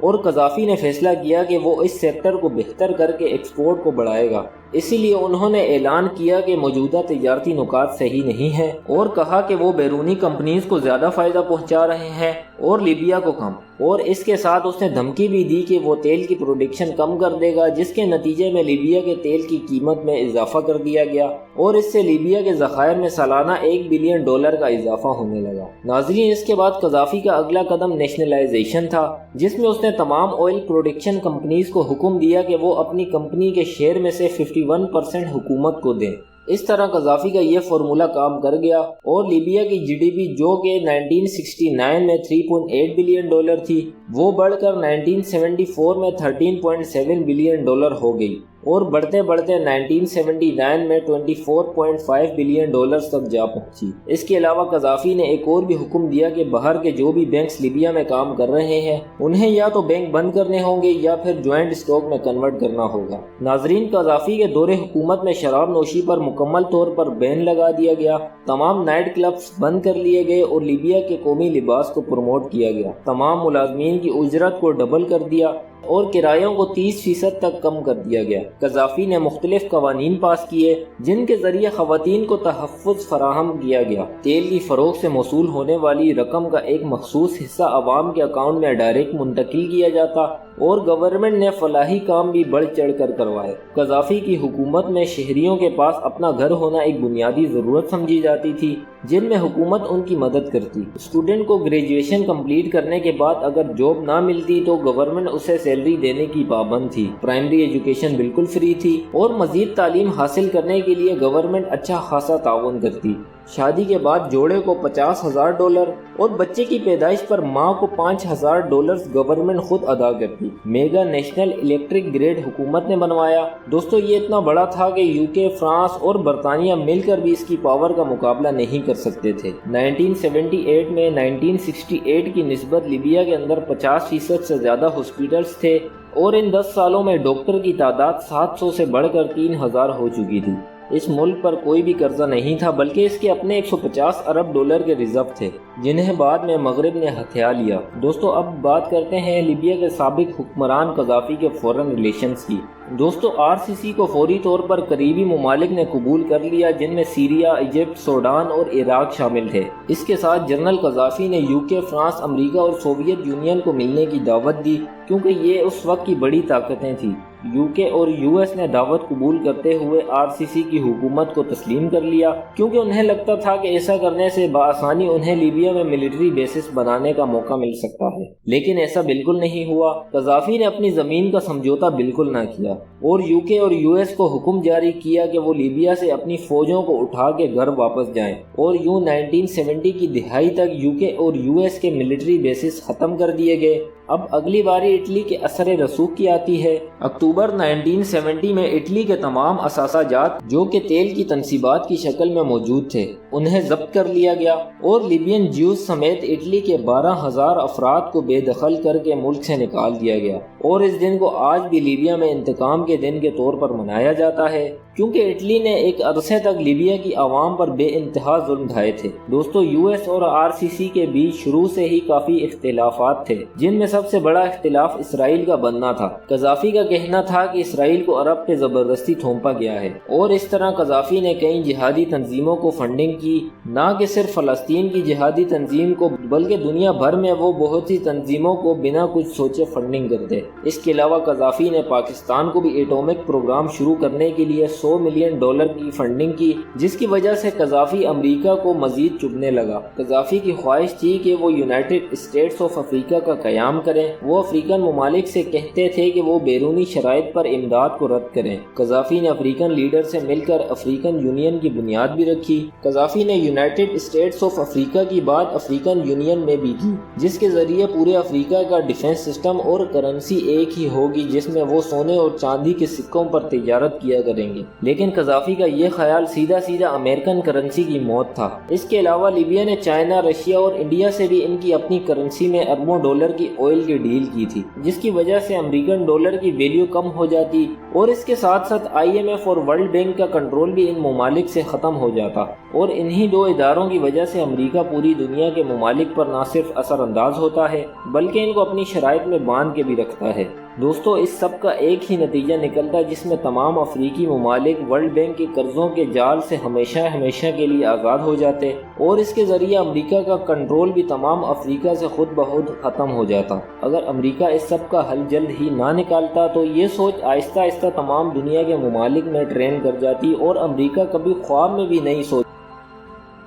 اور قذافی نے فیصلہ کیا کہ وہ اس سیکٹر کو بہتر کر کے ایکسپورٹ کو بڑھائے گا۔ اسی لیے انہوں نے اعلان کیا کہ موجودہ تجارتی نکات صحیح نہیں ہیں، اور کہا کہ وہ بیرونی کمپنیز کو زیادہ فائدہ پہنچا رہے ہیں اور لیبیا کو کم، اور اس کے ساتھ اس نے دھمکی بھی دی کہ وہ تیل کی پروڈکشن کم کر دے گا، جس کے نتیجے میں لیبیا کے تیل کی قیمت میں اضافہ کر دیا گیا اور اس سے لیبیا کے ذخائر میں سالانہ $1 بلین کا اضافہ ہونے لگا۔ ناظرین، اس کے بعد قذافی کا اگلا قدم نیشنلائزیشن تھا، جس میں اس نے تمام آئل پروڈکشن کمپنیز کو حکم دیا کہ وہ اپنی کمپنی کے شیئر میں سے 51% حکومت کو دیں۔ اس طرح قذافی کا یہ فارمولہ کام کر گیا اور لیبیا کی جی ڈی پی، جو کہ 1969 میں $3.8 بلین تھی، وہ بڑھ کر 1974 میں $13.7 بلین ہو گئی اور بڑھتے بڑھتے 1979 میں $24.5 بلین تک جا پہنچی۔ اس کے علاوہ قذافی نے ایک اور بھی حکم دیا کہ باہر کے جو بھی بینکس لیبیا میں کام کر رہے ہیں انہیں یا تو بینک بند کرنے ہوں گے یا پھر جوائنٹ اسٹاک میں کنورٹ کرنا ہوگا۔ ناظرین، قذافی کے دور حکومت میں شراب نوشی پر مکمل طور پر بین لگا دیا گیا، تمام نائٹ کلبز بند کر لیے گئے اور لیبیا کے قومی لباس کو پروموٹ کیا گیا، تمام ملازمین کی اجرت کو ڈبل کر دیا اور کرایوں کو 30% تک کم کر دیا گیا۔ قذافی نے مختلف قوانین پاس کیے جن کے ذریعے خواتین کو تحفظ فراہم کیا گیا۔ تیل کی فروخت سے موصول ہونے والی رقم کا ایک مخصوص حصہ عوام کے اکاؤنٹ میں ڈائریکٹ منتقل کیا جاتا اور گورنمنٹ نے فلاحی کام بھی بڑھ چڑھ کر کروائے۔ قذافی کی حکومت میں شہریوں کے پاس اپنا گھر ہونا ایک بنیادی ضرورت سمجھی جاتی تھی، جن میں حکومت ان کی مدد کرتی۔ اسٹوڈنٹ کو گریجویشن کمپلیٹ کرنے کے بعد اگر جاب نہ ملتی تو گورنمنٹ اسے سیلری دینے کی پابند تھی۔ پرائمری ایجوکیشن بالکل فری تھی اور مزید تعلیم حاصل کرنے کے لیے گورنمنٹ اچھا خاصا تعاون کرتی۔ شادی کے بعد جوڑے کو $50,000 اور بچے کی پیدائش پر ماں کو $5,000 گورنمنٹ خود ادا کرتی۔ میگا نیشنل الیکٹرک گریڈ حکومت نے بنوایا۔ دوستو، یہ اتنا بڑا تھا کہ یوکے، فرانس اور برطانیہ مل کر بھی اس کی پاور کا مقابلہ نہیں کر سکتے تھے۔ 1978 میں 1968 کی نسبت لیبیا کے اندر 50% سے زیادہ ہاسپٹلز تھے اور ان 10 سالوں میں ڈاکٹر کی تعداد 700 سے بڑھ کر 3000 ہو چکی تھی۔ اس ملک پر کوئی بھی قرضہ نہیں تھا، بلکہ اس کے اپنے $150 ارب کے ریزرو تھے، جنہیں بعد میں مغرب نے ہتھیا لیا۔ دوستو، اب بات کرتے ہیں لیبیا کے سابق حکمران قذافی کے فورن ریلیشنز کی۔ دوستو، RCC کو فوری طور پر قریبی ممالک نے قبول کر لیا، جن میں سیریا، ایجپٹ، سوڈان اور عراق شامل تھے۔ اس کے ساتھ جنرل قذافی نے یوکے، فرانس، امریکہ اور سوویت یونین کو ملنے کی دعوت دی، کیونکہ یہ اس وقت کی بڑی طاقتیں تھیں۔ یوکے اور US نے دعوت قبول کرتے ہوئے RCC کی حکومت کو تسلیم کر لیا، کیونکہ انہیں لگتا تھا کہ ایسا کرنے سے بآسانی انہیں لیبیا میں ملٹری بیسز بنانے کا موقع مل سکتا ہے۔ لیکن ایسا بالکل نہیں ہوا۔ قذافی نے اپنی زمین کا سمجھوتا بالکل نہ کیا اور یوکے اور US کو حکم جاری کیا کہ وہ لیبیا سے اپنی فوجوں کو اٹھا کے گھر واپس جائیں، اور یوں 1970 کی دہائی تک یوکے اور US کے ملٹری بیسز ختم کر دیے گئے۔ اب اگلی باری اٹلی کے اثر رسوخ کی آتی ہے۔ اکتوبر 1970 میں اٹلی کے تمام اثاثہ جات جو کہ تیل کی تنصیبات کی شکل میں موجود تھے انہیں ضبط کر لیا گیا اور لیبین جیوز سمیت اٹلی کے 12,000 افراد کو بے دخل کر کے ملک سے نکال دیا گیا، اور اس دن کو آج بھی لیبیا میں انتقام کے دن کے طور پر منایا جاتا ہے، کیونکہ اٹلی نے ایک عرصے تک لیبیا کی عوام پر بے انتہا ظلم ڈھائے تھے۔ دوستو، US اور RCC کے بیچ شروع سے ہی کافی اختلافات تھے، جن میں سب سے بڑا اختلاف اسرائیل کا بننا تھا۔ قذافی کا کہنا تھا کہ اسرائیل کو عرب پہ زبردستی تھوپا گیا ہے، اور اس طرح قذافی نے کئی جہادی تنظیموں کو فنڈنگ کی، نہ کہ صرف فلسطین کی جہادی تنظیم کو بلکہ دنیا بھر میں وہ بہت سی تنظیموں کو بنا کچھ سوچے فنڈنگ کرتے۔ اس کے علاوہ قذافی نے پاکستان کو بھی ایٹومک پروگرام شروع کرنے کے لیے $100 ملین کی فنڈنگ کی، جس کی وجہ سے قذافی امریکہ کو مزید چبھنے لگا۔ قذافی کی خواہش تھی کہ وہ یونائٹڈ اسٹیٹس آف افریقہ کا قیام کریں۔ وہ افریقن ممالک سے کہتے تھے کہ وہ بیرونی شرائط پر امداد کو رد کریں۔ قذافی نے افریقن لیڈر سے مل کر افریقن یونین کی بنیاد بھی رکھی۔ قذافی نے یونائٹڈ اسٹیٹس آف افریقہ کی بات افریقن یونین میں بھی کی، جس کے ذریعے پورے افریقہ کا ڈیفنس سسٹم اور کرنسی ایک ہی ہوگی، جس میں وہ سونے اور چاندی کے سکوں پر تجارت کیا کریں گے۔ لیکن قذافی کا یہ خیال سیدھا سیدھا امریکن کرنسی کی موت تھا۔ اس کے علاوہ لیبیا نے چائنا، رشیا اور انڈیا سے بھی ان کی اپنی کرنسی میں اربوں ڈالر کی آئل آئل کی ڈیل کی تھی، جس کی وجہ سے امریکن ڈالر کی ویلیو کم ہو جاتی اور اس کے ساتھ ساتھ IMF اور ورلڈ بینک کا کنٹرول بھی ان ممالک سے ختم ہو جاتا، اور انہی دو اداروں کی وجہ سے امریکہ پوری دنیا کے ممالک پر نہ صرف اثر انداز ہوتا ہے بلکہ ان کو اپنی شرائط میں باندھ کے بھی رکھتا ہے۔ دوستو، اس سب کا ایک ہی نتیجہ نکلتا ہے جس میں تمام افریقی ممالک ورلڈ بینک کے قرضوں کے جال سے ہمیشہ کے لیے آزاد ہو جاتے، اور اس کے ذریعے امریکہ کا کنٹرول بھی تمام افریقہ سے خود بخود ختم ہو جاتا۔ اگر امریکہ اس سب کا حل جلد ہی نہ نکالتا تو یہ سوچ آہستہ آہستہ تمام دنیا کے ممالک میں ٹرین کر جاتی، اور امریکہ کبھی خواب میں بھی نہیں سوچ۔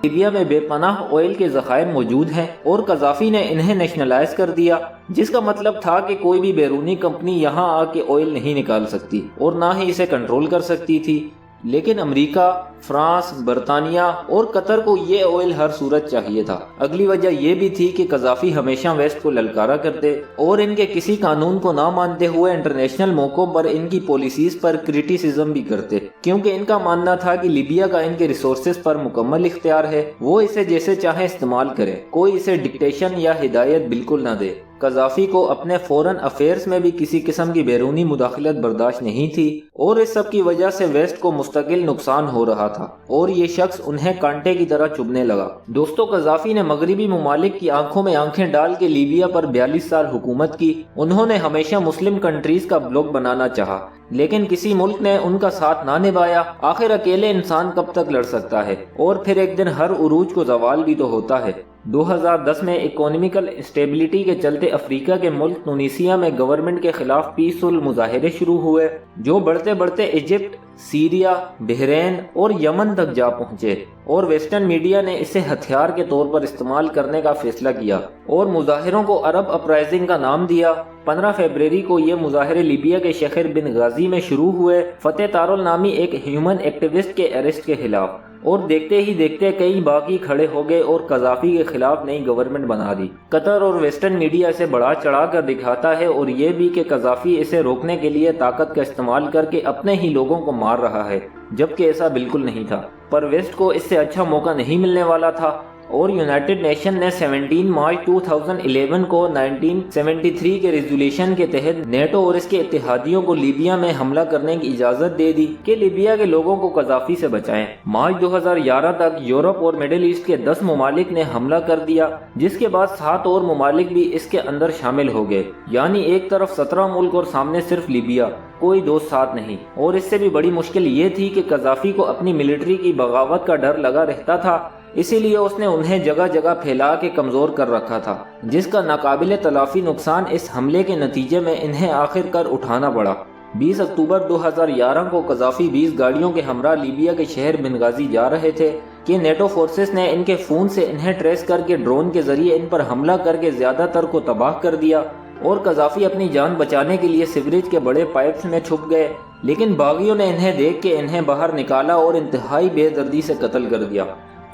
لیبیا میں بے پناہ آئل کے ذخائر موجود ہیں اور قذافی نے انہیں نیشنلائز کر دیا، جس کا مطلب تھا کہ کوئی بھی بیرونی کمپنی یہاں آ کے آئل نہیں نکال سکتی اور نہ ہی اسے کنٹرول کر سکتی تھی۔ لیکن امریکہ، فرانس، برطانیہ اور قطر کو یہ آئل ہر صورت چاہیے تھا۔ اگلی وجہ یہ بھی تھی کہ قذافی ہمیشہ ویسٹ کو للکارا کرتے اور ان کے کسی قانون کو نہ مانتے ہوئے انٹرنیشنل موقعوں پر ان کی پالیسیز پر کرٹیسزم بھی کرتے، کیونکہ ان کا ماننا تھا کہ لیبیا کا ان کے ریسورسز پر مکمل اختیار ہے، وہ اسے جیسے چاہیں استعمال کرے، کوئی اسے ڈکٹیشن یا ہدایت بالکل نہ دے۔ قذافی کو اپنے فورن افیئرز میں بھی کسی قسم کی بیرونی مداخلت برداشت نہیں تھی، اور اس سب کی وجہ سے ویسٹ کو مستقل نقصان ہو رہا تھا اور یہ شخص انہیں کانٹے کی طرح چبھنے لگا۔ دوستو، قذافی نے مغربی ممالک کی آنکھوں میں آنکھیں ڈال کے لیبیا پر 42 سال حکومت کی۔ انہوں نے ہمیشہ مسلم کنٹریز کا بلاک بنانا چاہا، لیکن کسی ملک نے ان کا ساتھ نہ نبھایا۔ آخر اکیلے انسان کب تک لڑ سکتا ہے، اور پھر ایک دن ہر عروج کو زوال بھی تو ہوتا ہے۔ 2010 میں اکانومیکل اسٹیبلٹی کے چلتے افریقہ کے ملک تونسیہ میں گورنمنٹ کے خلاف پیسفل مظاہرے شروع ہوئے، جو بڑھتے بڑھتے ایجپٹ، سیریا، بحرین اور یمن تک جا پہنچے، اور ویسٹرن میڈیا نے اسے ہتھیار کے طور پر استعمال کرنے کا فیصلہ کیا اور مظاہروں کو عرب اپرائزنگ کا نام دیا۔ 15 فروری کو یہ مظاہرے لیبیا کے شہر بن غازی میں شروع ہوئے، فتح تارول نامی ایک ہیومن ایکٹیوسٹ کے اریسٹ کے خلاف، اور دیکھتے ہی دیکھتے کئی باغی کھڑے ہو گئے اور قذافی کے خلاف نئی گورنمنٹ بنا دی۔ قطر اور ویسٹرن میڈیا اسے بڑھا چڑھا کر دکھاتا ہے، اور یہ بھی کہ قذافی اسے روکنے کے لیے طاقت کا استعمال کر کے اپنے ہی لوگوں کو مار رہا ہے، جبکہ ایسا بالکل نہیں تھا۔ پر ویسٹ کو اس سے اچھا موقع نہیں ملنے والا تھا، اور یونائٹڈ نیشن نے 17 مارچ 2011 کو 1973 کے ریزولیشن کے تحت نیٹو اور اس کے اتحادیوں کو لیبیا میں حملہ کرنے کی اجازت دے دی کہ لیبیا کے لوگوں کو قذافی سے بچائیں۔ مارچ 2011 تک یورپ اور مڈل ایسٹ کے 10 ممالک نے حملہ کر دیا، جس کے بعد 7 اور ممالک بھی اس کے اندر شامل ہو گئے، یعنی ایک طرف 17 ملک اور سامنے صرف لیبیا، کوئی دوست ساتھ نہیں۔ اور اس سے بھی بڑی مشکل یہ تھی کہ قذافی کو اپنی ملٹری کی بغاوت کا ڈر لگا رہتا تھا، اسی لیے اس نے انہیں جگہ جگہ پھیلا کے کمزور کر رکھا تھا، جس کا ناقابل تلافی نقصان اس حملے کے نتیجے میں انہیں آخر کر اٹھانا پڑا۔ 20 اکتوبر 2011 کو قذافی 20 گاڑیوں کے ہمراہ لیبیا کے شہر بنغازی جا رہے تھے کہ نیٹو فورسز نے ان کے فون سے انہیں ٹریس کر کے ڈرون کے ذریعے ان پر حملہ کر کے زیادہ تر کو تباہ کر دیا، اور قذافی اپنی جان بچانے کے لیے سیوریج کے بڑے پائپس میں چھپ گئے، لیکن باغیوں نے انہیں دیکھ کے انہیں باہر نکالا اور انتہائی بے دردی سے قتل کر دیا۔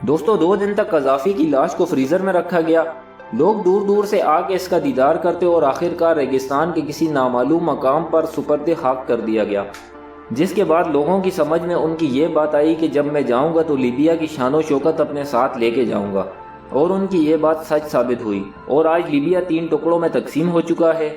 دوستو، 2 دن تک قذافی کی لاش کو فریزر میں رکھا گیا، لوگ دور دور سے آ کے اس کا دیدار کرتے اور آخرکار ریگستان کے کسی نامعلوم مقام پر سپرد خاک کر دیا گیا، جس کے بعد لوگوں کی سمجھ میں ان کی یہ بات آئی کہ جب میں جاؤں گا تو لیبیا کی شان و شوکت اپنے ساتھ لے کے جاؤں گا، اور ان کی یہ بات سچ ثابت ہوئی، اور آج لیبیا 3 ٹکڑوں میں تقسیم ہو چکا ہے۔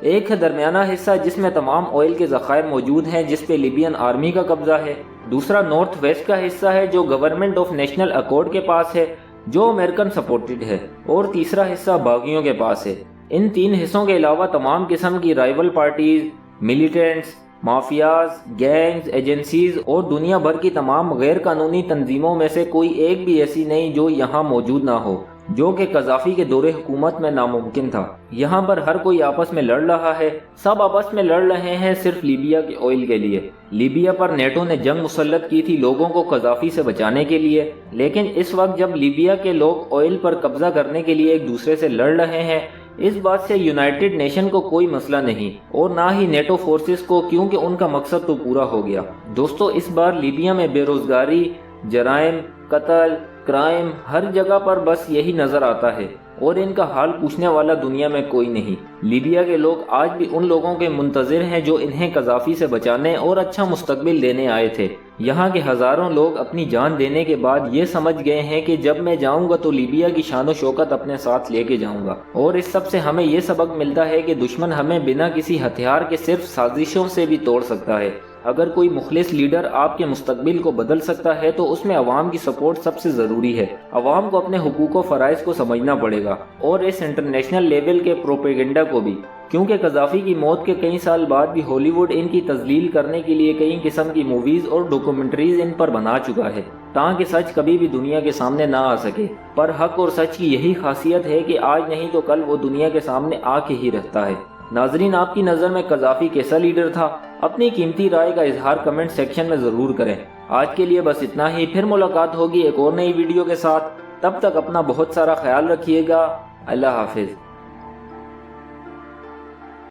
ایک ہے درمیانہ حصہ جس میں تمام آئل کے ذخائر موجود ہیں، جس پہ لیبین آرمی کا قبضہ ہے۔ دوسرا نارتھ ویسٹ کا حصہ ہے جو گورنمنٹ آف نیشنل اکارڈ کے پاس ہے، جو امریکن سپورٹڈ ہے، اور تیسرا حصہ باغیوں کے پاس ہے۔ ان 3 حصوں کے علاوہ تمام قسم کی rival parties, militants, mafias, gangs, agencies اور دنیا بھر کی تمام غیر قانونی تنظیموں میں سے کوئی ایک بھی ایسی نہیں جو یہاں موجود نہ ہو، جو کہ قذافی کے دور حکومت میں ناممکن تھا۔ یہاں پر ہر کوئی آپس میں لڑ رہا ہے، سب آپس میں لڑ رہے ہیں صرف لیبیا کے آئل کے لیے۔ لیبیا پر نیٹو نے جنگ مسلط کی تھی لوگوں کو قذافی سے بچانے کے لیے، لیکن اس وقت جب لیبیا کے لوگ آئل پر قبضہ کرنے کے لیے ایک دوسرے سے لڑ رہے ہیں، اس بات سے یونائٹڈ نیشن کو کوئی مسئلہ نہیں، اور نہ ہی نیٹو فورسز کو، کیونکہ ان کا مقصد تو پورا ہو گیا۔ دوستو، اس بار لیبیا میں بے روزگاری، جرائم، قتل، کرائم ہر جگہ پر بس یہی نظر آتا ہے، اور ان کا حال پوچھنے والا دنیا میں کوئی نہیں۔ لیبیا کے لوگ آج بھی ان لوگوں کے منتظر ہیں جو انہیں قذافی سے بچانے اور اچھا مستقبل دینے آئے تھے۔ یہاں کے ہزاروں لوگ اپنی جان دینے کے بعد یہ سمجھ گئے ہیں کہ جب میں جاؤں گا تو لیبیا کی شان و شوکت اپنے ساتھ لے کے جاؤں گا، اور اس سب سے ہمیں یہ سبق ملتا ہے کہ دشمن ہمیں بنا کسی ہتھیار کے صرف سازشوں سے بھی توڑ سکتا ہے۔ اگر کوئی مخلص لیڈر آپ کے مستقبل کو بدل سکتا ہے تو اس میں عوام کی سپورٹ سب سے ضروری ہے۔ عوام کو اپنے حقوق و فرائض کو سمجھنا پڑے گا، اور اس انٹرنیشنل لیول کے پروپیگنڈا کو بھی، کیونکہ قذافی کی موت کے کئی سال بعد بھی ہالی ووڈ ان کی تذلیل کرنے کے لیے کئی قسم کی موویز اور ڈاکومنٹریز ان پر بنا چکا ہے، تاکہ سچ کبھی بھی دنیا کے سامنے نہ آ سکے۔ پر حق اور سچ کی یہی خاصیت ہے کہ آج نہیں تو کل وہ دنیا کے سامنے آ کے ہی رہتا ہے۔ ناظرین، آپ کی نظر میں قذافی کیسا لیڈر تھا؟ اپنی قیمتی رائے کا اظہار کمنٹ سیکشن میں ضرور کریں۔ آج کے لیے بس اتنا ہی، پھر ملاقات ہوگی ایک اور نئی ویڈیو کے ساتھ۔ تب تک اپنا بہت سارا خیال رکھیے گا۔ اللہ حافظ۔